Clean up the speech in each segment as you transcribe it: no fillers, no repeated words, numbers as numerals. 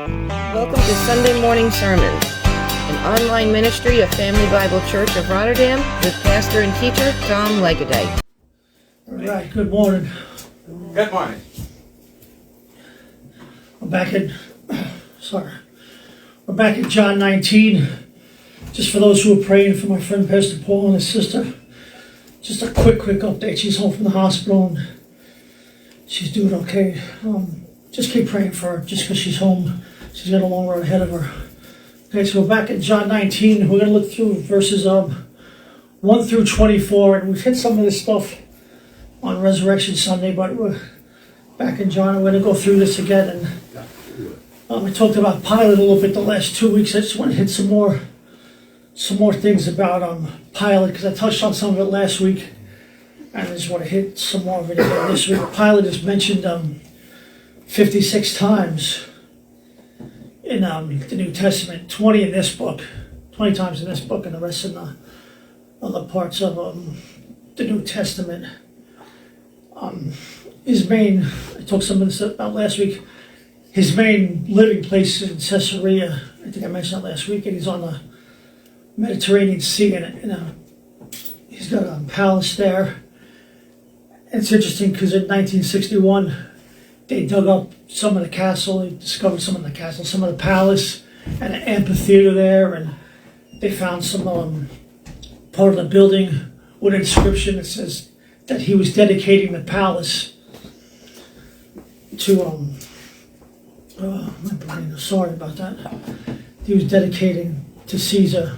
Welcome to Sunday Morning Sermons, an online ministry of Family Bible Church of Rotterdan with pastor and teacher Tom LeGodais. All right, good morning. Good morning. We're back at John 19. Just for those who are praying for my friend Pastor Paul and his sister, just a quick update. She's home from the hospital and she's doing okay. Just keep praying for her, just because she's home. She's got a long road ahead of her. Okay, so we're back at John 19. We're going to look through verses 1 through 24, and we've hit some of this stuff on Resurrection Sunday, but we're back in John, and we're going to go through this again. And I talked about Pilate a little bit the last 2 weeks. I just want to hit some more things about Pilate, because I touched on some of it last week, and I just want to hit some more of it again this week. Pilate is mentioned 56 times in the New Testament, 20 in this book, 20 times in this book, and the rest in the other parts of the New Testament. His main, I talked some of this about last week, his main living place is in Caesarea. I think I mentioned that last week, and he's on the Mediterranean Sea, and he's got a palace there. And it's interesting because in 1961, they dug up some of the castle, they discovered some of the castle, some of the palace, and an amphitheater there, and they found some part of the building with an inscription that says that he was dedicating the palace to, sorry about that. He was dedicating to Caesar,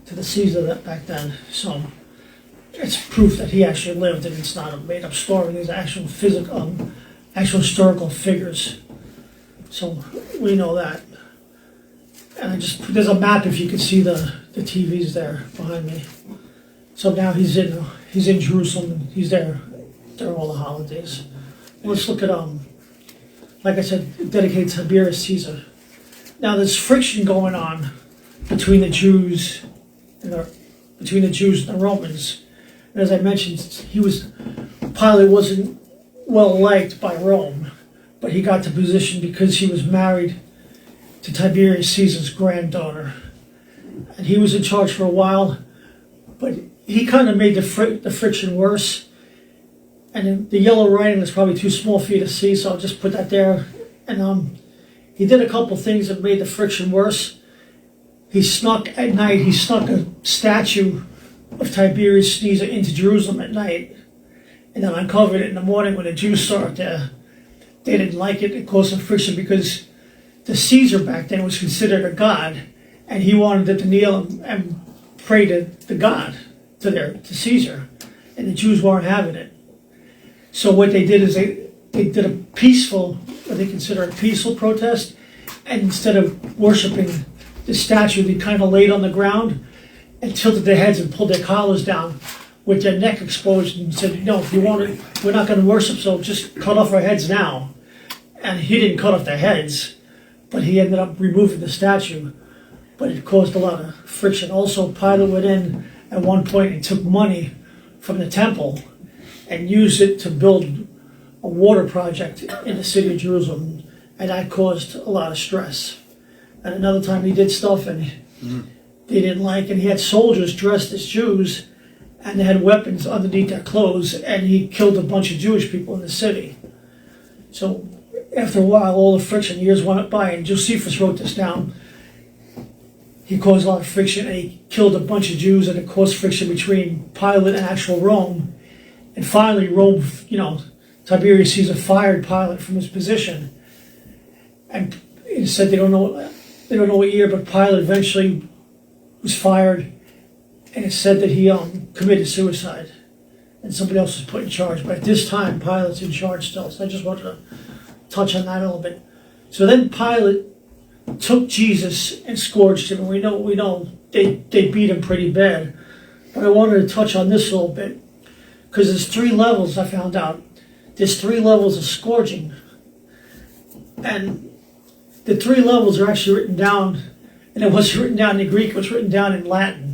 to the Caesar that back then. So it's proof that he actually lived, and it's not a made-up story. These are actual actual historical figures. So we know that. And there's a map if you can see the TVs there behind me. So now he's in Jerusalem, and he's there during all the holidays. Let's look at like I said, dedicated to Tiberius Caesar. Now there's friction going on between the Jews and the Romans. And as I mentioned, Pilate wasn't well liked by Rome, but he got the position because he was married to Tiberius Caesar's granddaughter, and he was in charge for a while, but he kind of made the friction worse. And the yellow writing is probably too small for you to see, so I'll just put that there. And he did a couple things that made the friction worse. He snuck a statue of Tiberius Caesar into Jerusalem at night, and then uncovered it in the morning when the Jews saw it there. They didn't like it. It caused some friction because the Caesar back then was considered a god, and he wanted them to kneel and pray to the god, to Caesar, and the Jews weren't having it. So what they did is they did what they consider a peaceful protest, and instead of worshiping the statue, they kind of laid on the ground and tilted their heads and pulled their collars down with their neck exposed, and said, no, if you want it, we're not going to worship, so just cut off our heads now. And he didn't cut off their heads, but he ended up removing the statue. But it caused a lot of friction. Also, Pilate went in at one point and took money from the temple and used it to build a water project in the city of Jerusalem, and that caused a lot of stress. And another time he did stuff and they didn't like, and he had soldiers dressed as Jews, and they had weapons underneath their clothes, and he killed a bunch of Jewish people in the city. So after a while, all the friction, years went by, and Josephus wrote this down. He caused a lot of friction, and he killed a bunch of Jews, and it caused friction between Pilate and actual Rome. And finally, Rome, Tiberius Caesar fired Pilate from his position. And he said they don't know what year, but Pilate eventually was fired. And it said that he committed suicide, and somebody else was put in charge. But at this time, Pilate's in charge still. So I just wanted to touch on that a little bit. So then Pilate took Jesus and scourged him, and we know they beat him pretty bad. But I wanted to touch on this a little bit because there's 3 levels. I found out there's 3 levels of scourging, and the 3 levels are actually written down, and it wasn't written down in Greek; it was written down in Latin.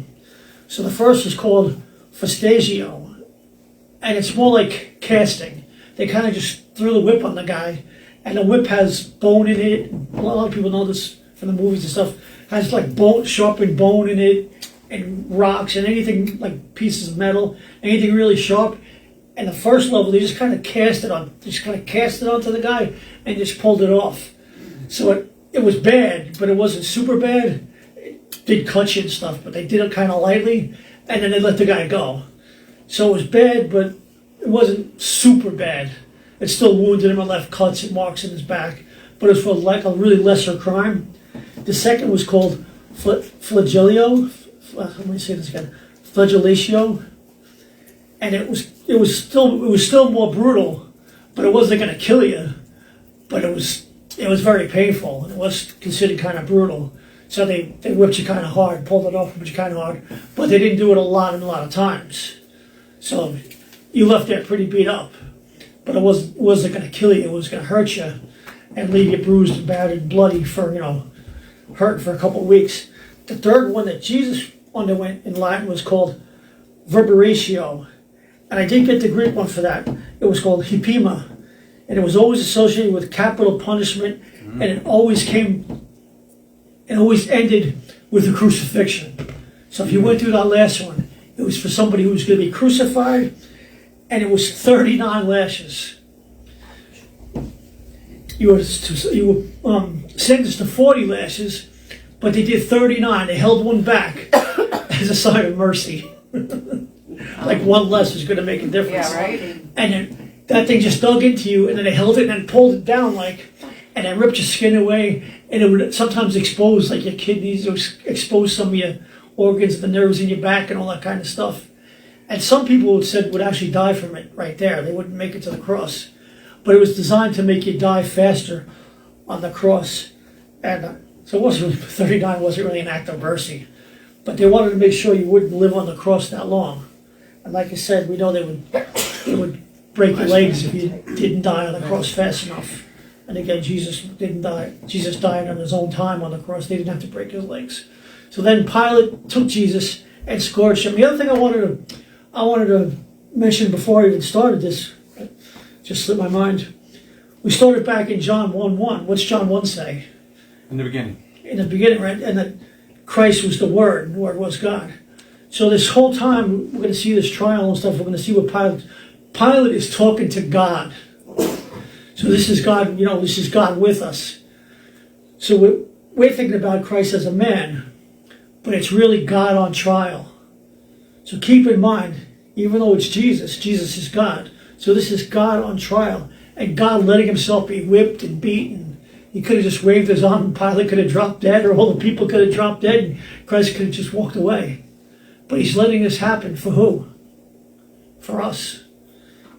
So the first is called fastagio, and it's more like casting. They kind of just threw the whip on the guy and the whip has bone in it. A lot of people know this from the movies and stuff. Has like bone, sharpened bone in it, and rocks and anything like pieces of metal, anything really sharp. And the first level, they just kind of cast it onto the guy and just pulled it off. So it was bad, but it wasn't super bad. It did cut you and stuff, but they did it kind of lightly, and then they let the guy go. So it was bad, but it wasn't super bad. It still wounded him and left cuts and marks in his back, but it was for like a really lesser crime. The second was called flagellio. Let me say this again. Flagellatio, and it was still more brutal, but it wasn't going to kill you. But it was very painful, and it was considered kind of brutal. So they whipped you kind of hard, pulled it off, whipped you kind of hard, but they didn't do it a lot of times. So you left there pretty beat up, but it wasn't going to kill you. It was going to hurt you and leave you bruised and battered, bloody for hurting for a couple of weeks. The third one that Jesus underwent in Latin was called verberatio, and I didn't get the Greek one for that. It was called hypema, and it was always associated with capital punishment, and it always ended with the crucifixion. So if you went through that last one, it was for somebody who was going to be crucified, and it was 39 lashes. You were sentenced to 40 lashes, but they did 39. They held one back as a sign of mercy. Like one less is going to make a difference. Yeah, right. And then that thing just dug into you, and then they held it and then pulled it down, and then ripped your skin away, and it would sometimes expose like your kidneys, or expose some of your organs, the nerves in your back, and all that kind of stuff. And some people would actually die from it right there. They wouldn't make it to the cross. But it was designed to make you die faster on the cross. And so it wasn't really, 39 wasn't really an act of mercy. But they wanted to make sure you wouldn't live on the cross that long. And like I said, we know they would break your legs if you didn't die on the cross fast enough. And again, Jesus didn't die. Jesus died on his own time on the cross. They didn't have to break his legs. So then Pilate took Jesus and scourged him. The other thing I wanted to mention before I even started this, just slipped my mind. We started back in John 1:1. What's John 1 say? In the beginning. In the beginning, right? And that Christ was the Word, and the Word was God. So this whole time, we're going to see this trial and stuff. We're going to see what Pilate is talking to God. So this is God, this is God with us. So we're thinking about Christ as a man, but it's really God on trial. So keep in mind, even though it's Jesus, Jesus is God. So this is God on trial, and God letting himself be whipped and beaten. He could have just waved his arm, and Pilate could have dropped dead, or all the people could have dropped dead, and Christ could have just walked away. But he's letting this happen for who? For us.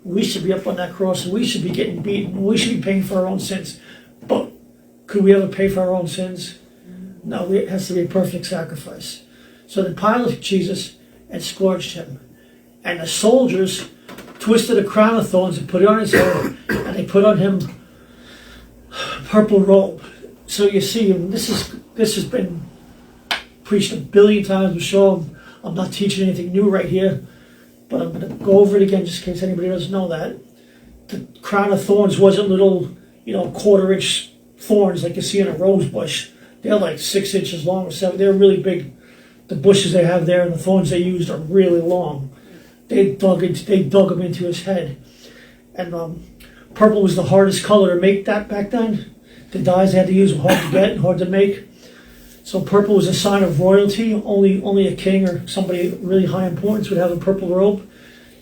We should be up on that cross, and we should be getting beaten. We should be paying for our own sins. But could we ever pay for our own sins? No, it has to be a perfect sacrifice. So then Pilate took Jesus and scourged him. And the soldiers twisted a crown of thorns and put it on his head, and they put on him a purple robe. So you see, this has been preached a billion times. I'm sure I'm not teaching anything new right here, but I'm going to go over it again just in case anybody doesn't know that. The crown of thorns wasn't little, 1/4-inch thorns like you see in a rose bush. They're like 6 inches long or 7. They're really big. The bushes they have there and the thorns they used are really long. They dug them into his head. And purple was the hardest color to make that back then. The dyes they had to use were hard to get and hard to make. So purple was a sign of royalty. Only a king or somebody of really high importance would have a purple robe.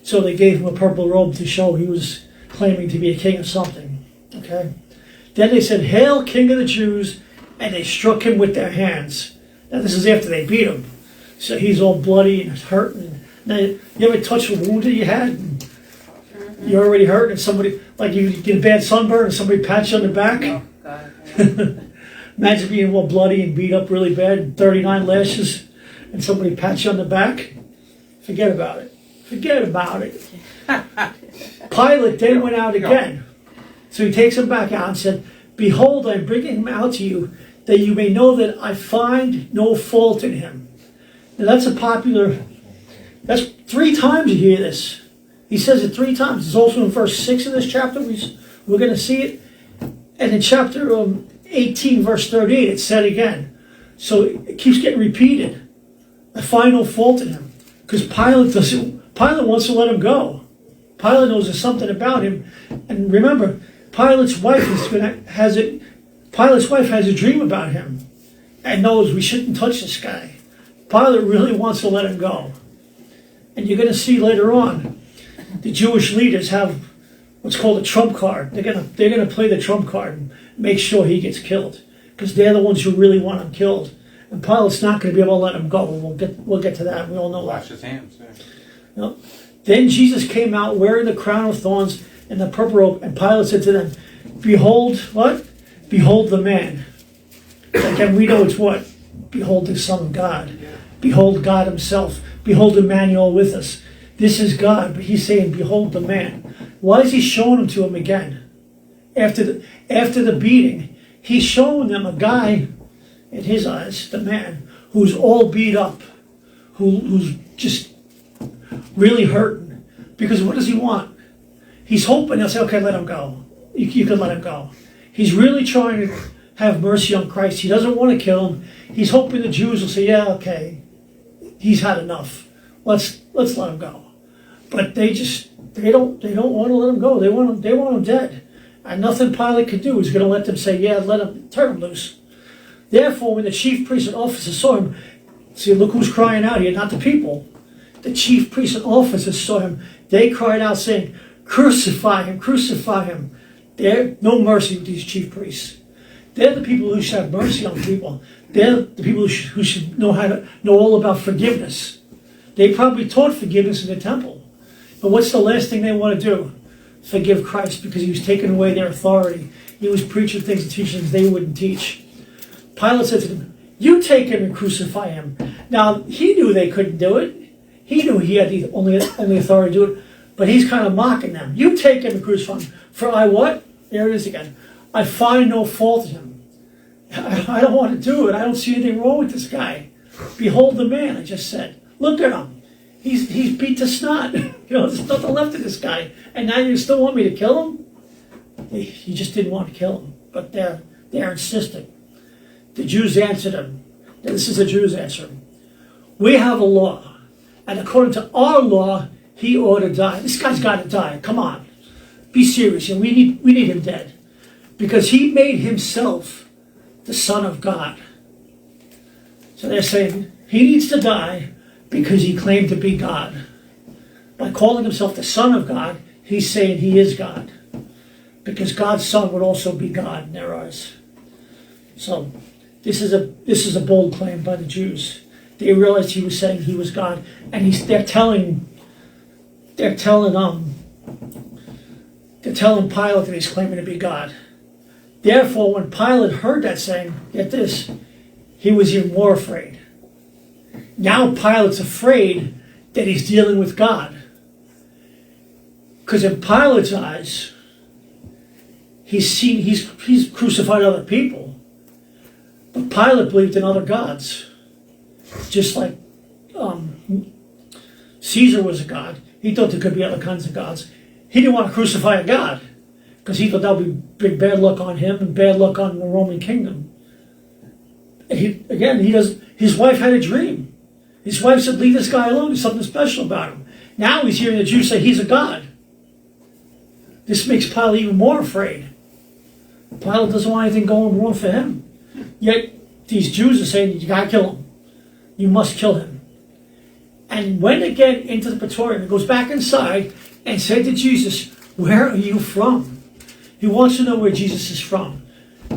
So they gave him a purple robe to show he was claiming to be a king of something. Okay. Then they said, "Hail, King of the Jews," and they struck him with their hands. Now this is after they beat him. So he's all bloody and hurting. Now, you ever touch a wound that you had? And you're already hurt, and somebody, like you get a bad sunburn and somebody pats you on the back? Oh, God. Imagine being all bloody and beat up really bad, 39 lashes, and somebody pats you on the back. Forget about it. Forget about it. Pilate then went out again. So he takes him back out and said, "Behold, I am bringing him out to you, that you may know that I find no fault in him." Now that's 3 times you hear this. He says it 3 times. It's also in verse 6 of this chapter. We're going to see it. And in chapter 18, verse 38, it's said again. So it keeps getting repeated. I find no fault in him. Because Pilate wants to let him go. Pilate knows there's something about him. And remember, Pilate's wife has a dream about him and knows we shouldn't touch this guy. Pilate really wants to let him go. And you're going to see later on, the Jewish leaders have what's called a trump card. They're gonna play the trump card and make sure he gets killed, because they're the ones who really want him killed. And Pilate's not going to be able to let him go. We'll get to that. We all know Wash that. his hands. Yeah. You know? Then Jesus came out wearing the crown of thorns and the purple robe, and Pilate said to them, "Behold, what? Behold the man." Again, we know it's what? Behold the Son of God. Behold God himself. Behold Emmanuel with us. This is God, but he's saying, behold the man. Why is he showing him to him again? After the beating, he's showing them a guy, in his eyes, the man, who's all beat up, who's just really hurting. Because what does he want? He's hoping they'll say, okay, let him go. You can let him go. He's really trying to have mercy on Christ. He doesn't want to kill him. He's hoping the Jews will say, yeah, okay, he's had enough. Let's let him go. But they don't want to let him go. They want him dead. And nothing Pilate could do is going to let them say, yeah, turn him loose. Therefore, when the chief priests and officers saw him, see, look who's crying out here, not the people. The chief priests and officers saw him. They cried out saying, crucify him, crucify him. There's no mercy with these chief priests. They're the people who should have mercy on people. They're the people who should know all about forgiveness. They probably taught forgiveness in the temple. But what's the last thing they want to do? Forgive Christ, because he was taking away their authority. He was preaching things and teaching things they wouldn't teach. Pilate said to them, you take him and crucify him. Now, he knew they couldn't do it. He knew he had the only authority to do it. But he's kind of mocking them. You take him and crucify him. For I what? There it is again. I find no fault in him. I don't want to do it. I don't see anything wrong with this guy. Behold the man, I just said. Look at him. He's beat to snot. There's nothing left of this guy. And now you still want me to kill him? He just didn't want to kill him. But they're insisting. The Jews answered him. This is the Jews answering. We have a law. And according to our law, he ought to die. This guy's got to die. Come on. Be serious. And we need him dead. Because he made himself the Son of God. So they're saying he needs to die because he claimed to be God. By calling himself the Son of God, he's saying he is God. Because God's Son would also be God in their eyes. So this is a bold claim by the Jews. They realized he was saying he was God, and they're telling Pilate that he's claiming to be God. Therefore, when Pilate heard that saying, get this, he was even more afraid. Now Pilate's afraid that he's dealing with God. Because in Pilate's eyes, he's crucified other people. But Pilate believed in other gods. Just like Caesar was a god. He thought there could be other kinds of gods. He didn't want to crucify a god, because he thought that would be big bad luck on him and bad luck on the Roman kingdom. His wife had a dream. His wife said, leave this guy alone, there's something special about him. Now he's hearing the Jews say he's a god. This makes Pilate even more afraid. Pilate doesn't want anything going wrong for him. Yet these Jews are saying, you gotta kill him. You must kill him. And went again into the praetorium and goes back inside and said to Jesus, where are you from? He wants to know where Jesus is from.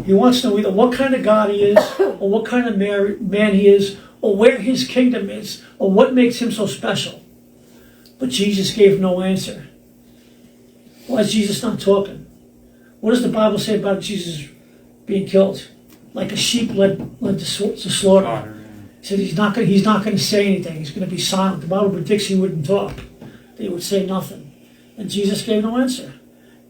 He wants to know either what kind of God he is, or what kind of man he is, or where his kingdom is, or what makes him so special. But Jesus gave no answer. Why is Jesus not talking? What does the Bible say about Jesus being killed? Like a sheep led to slaughter. He said he's not going to say anything. He's going to be silent. The Bible predicts he wouldn't talk. They would say nothing. And Jesus gave no answer.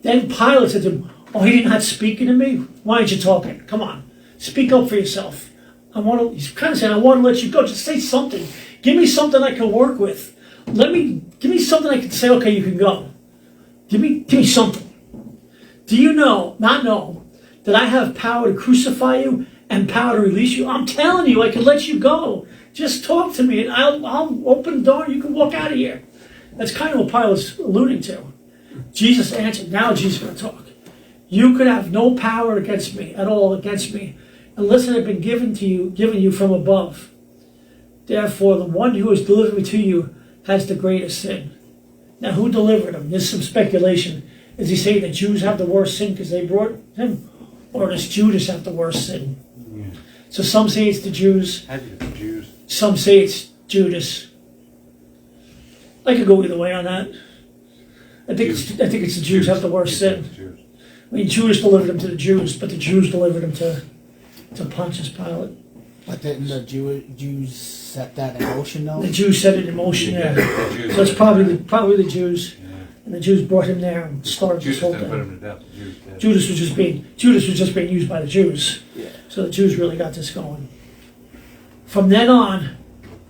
Then Pilate said to him, oh, you're not speaking to me? Why aren't you talking? Come on. Speak up for yourself. He's kind of saying, I want to let you go. Just say something. Give me something I can work with. Give me something I can say, okay, you can go. Give me something. Do you not know Did I have power to crucify you and power to release you? I'm telling you, I can let you go. Just talk to me and I'll open the door and you can walk out of here. That's kind of what Pilate's alluding to. Jesus answered. Now Jesus is going to talk. You could have no power against me at all, against me, unless it had been given you from above. Therefore, the one who has delivered me to you has the greatest sin. Now, who delivered him? There's some speculation. Is he saying the Jews have the worst sin because they brought him? Or does Judas have the worst sin? Yeah. So some say it's the Jews. I think it's the Jews. Some say it's Judas. I could go either way on that. I think it's the Jews have the worst sin. I mean, Judas delivered him to the Jews, but the Jews delivered him to Pontius Pilate. But didn't the Jews set that in motion, though? The Jews set it in motion, yeah. So it's probably the Jews. Yeah. And the Jews brought him there and started this whole thing. Put him to death. Judas was just being used by the Jews. Yeah. So the Jews really got this going. From then on,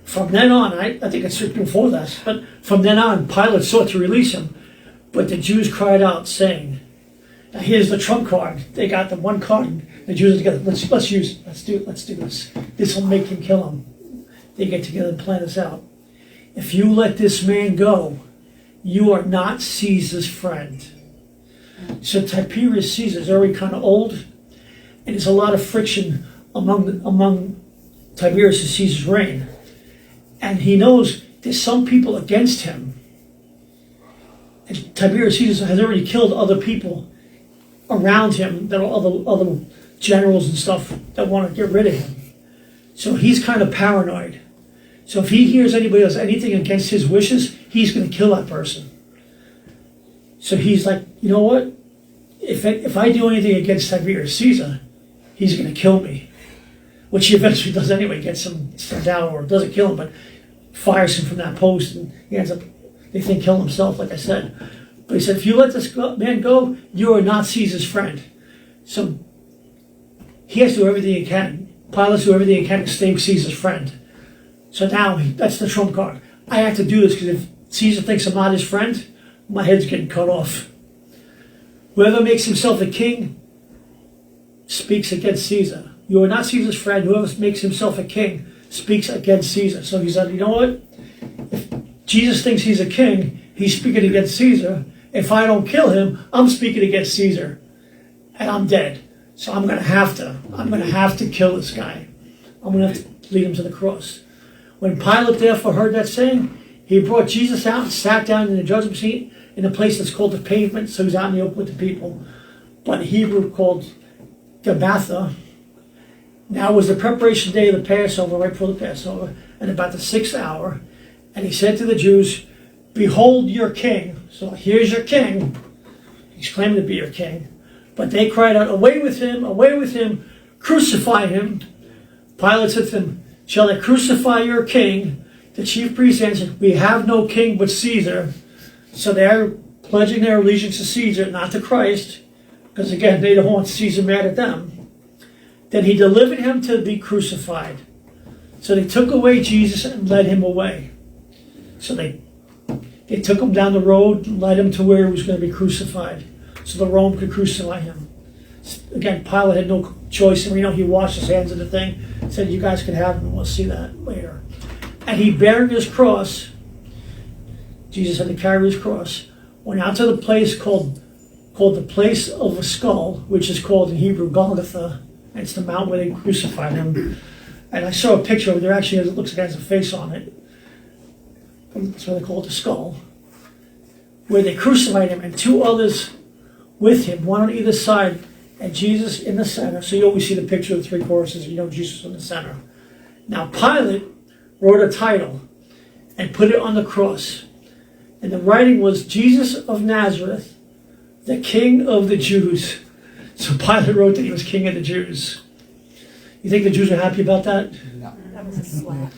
I think it's before that, but from then on, Pilate sought to release him, but the Jews cried out, saying, "Now here's the trump card." They got the one card, and the Jews are together. Let's do this. This will make him kill him. They get together and plan this out. If you let this man go, you are not Caesar's friend. So Tiberius Caesar is already kind of old, and there's a lot of friction among Tiberius Caesar's reign. And he knows there's some people against him. And Tiberius Caesar has already killed other people around him, that are other generals and stuff that want to get rid of him. So he's kind of paranoid. So if he hears anybody does anything against his wishes, he's going to kill that person. So he's like, you know what? If I do anything against Tiberius Caesar, he's going to kill me. Which he eventually does anyway, gets him down, or doesn't kill him, but fires him from that post, and he ends up, they think, killing himself, like I said. But he said, if you let this man go, you are not Caesar's friend. So he has to do everything he can. Pilate's do everything he can to stay Caesar's friend. So now, that's the trump card. I have to do this because if Caesar thinks I'm not his friend, my head's getting cut off. Whoever makes himself a king speaks against Caesar. You are not Caesar's friend. Whoever makes himself a king speaks against Caesar. So he said, you know what? If Jesus thinks he's a king, he's speaking against Caesar. If I don't kill him, I'm speaking against Caesar. And I'm dead. So I'm going to have to kill this guy. I'm going to have to lead him to the cross. When Pilate therefore heard that saying, he brought Jesus out and sat down in the judgment seat in a place that's called the pavement, so he's out in the open with the people. But in Hebrew called Gabbatha. Now was the preparation day of the Passover, right before the Passover, and about the 6th hour. And he said to the Jews, "Behold your king." So here's your king. He's claiming to be your king. But they cried out, away with him, crucify him. Pilate said to them, "Shall I crucify your king?" The chief priests answered, "We have no king but Caesar." So they're pledging their allegiance to Caesar, not to Christ, because again, they don't want Caesar mad at them. Then he delivered him to be crucified. So they took away Jesus and led him away. So they took him down the road and led him to where he was going to be crucified, so the Rome could crucify him. Again, Pilate had no choice, and we know he washed his hands of the thing, said, "You guys can have him," and we'll see that later. And he bearing his cross, Jesus had to carry his cross, went out to the place called the place of a skull, which is called in Hebrew Golgotha. And it's the mount where they crucified him. And I saw a picture of it. There actually it looks like it has a face on it. That's why they call it the skull. Where they crucified him, and 2 others with him, one on either side, and Jesus in the center. So you always see the picture of the 3 choruses, you know Jesus in the center. Now Pilate wrote a title and put it on the cross. And the writing was, "Jesus of Nazareth, the King of the Jews." So Pilate wrote that he was King of the Jews. You think the Jews were happy about that? No. That was a slap.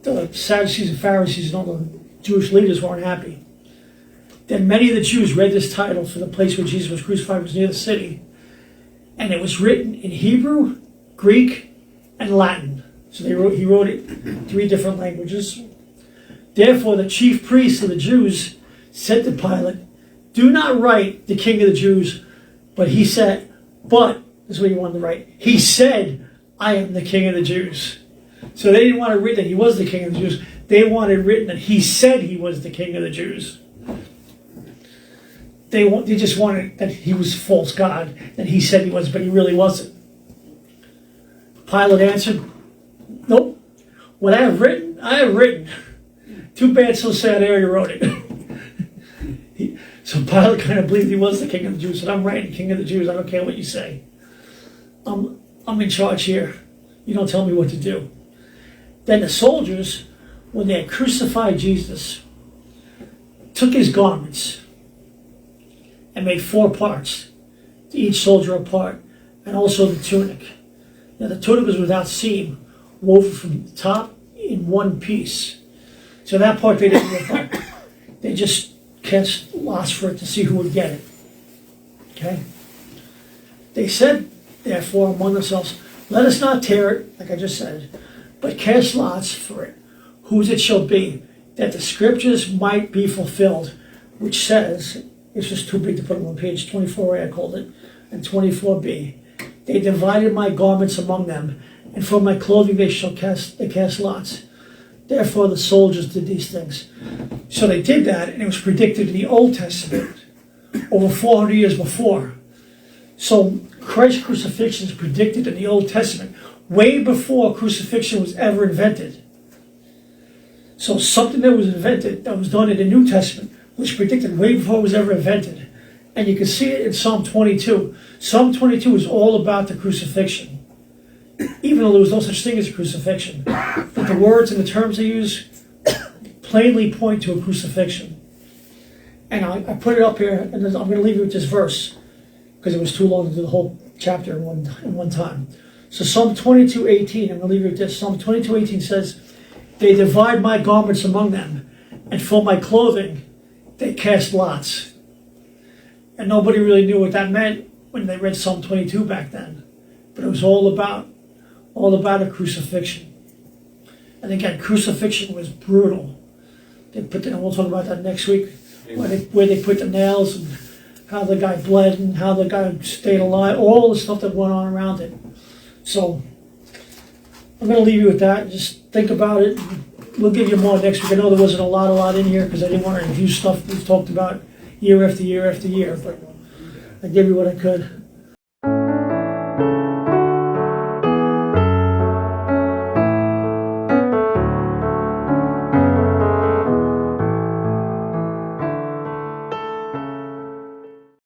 The Sadducees and Pharisees and all the Jewish leaders weren't happy. Then many of the Jews read this title for the place where Jesus was crucified, was near the city. And it was written in Hebrew, Greek, and Latin. So he wrote it in 3 different languages. Therefore the chief priests of the Jews said to Pilate, "Do not write the King of the Jews," but he said, But, this is what he wanted to write, he said, I am the king of the Jews. So they didn't want it written that he was the king of the Jews. They wanted written that he said he was the king of the Jews. They just wanted that he was false God, that he said he was, but he really wasn't. Pilate answered, nope. What I have written, I have written. Too bad, so sad, I already wrote it. So Pilate kind of believed he was the king of the Jews. Said, I'm writing king of the Jews. I don't care what you say. I'm in charge here. You don't tell me what to do. Then the soldiers, when they had crucified Jesus, took his garments and made 4 parts, to each soldier a part, and also the tunic. Now the tunic was without seam, woven from the top in one piece. So that part they didn't rip up. They just cast lots for it to see who would get it. Okay? They said, therefore, among themselves, let us not tear it, like I just said, but cast lots for it, whose it shall be, that the scriptures might be fulfilled, which says, it's just too big to put on page 24A, I called it, and 24B. They divided my garments among them, and for my clothing they cast lots. Therefore the soldiers did these things. So they did that, and it was predicted in the Old Testament, over 400 years before. So Christ's crucifixion is predicted in the Old Testament, way before crucifixion was ever invented. So something that was invented, that was done in the New Testament, was predicted way before it was ever invented. And you can see it in Psalm 22. Psalm 22 is all about the crucifixion. Even though there was no such thing as a crucifixion. But the words and the terms they use plainly point to a crucifixion. And I put it up here, and I'm going to leave you with this verse, because it was too long to do the whole chapter in one time. So Psalm 22:18, I'm going to leave you with this. Psalm 22:18 says, they divide my garments among them, and for my clothing they cast lots. And nobody really knew what that meant when they read Psalm 22 back then. But it was all about a crucifixion. And again, crucifixion was brutal. They put and we'll talk about that next week, where they put the nails and how the guy bled and how the guy stayed alive, all the stuff that went on around it. So I'm going to leave you with that. Just think about it. We'll give you more next week. I know there wasn't a lot in here because I didn't want to review stuff we've talked about year after year after year, but I gave you what I could.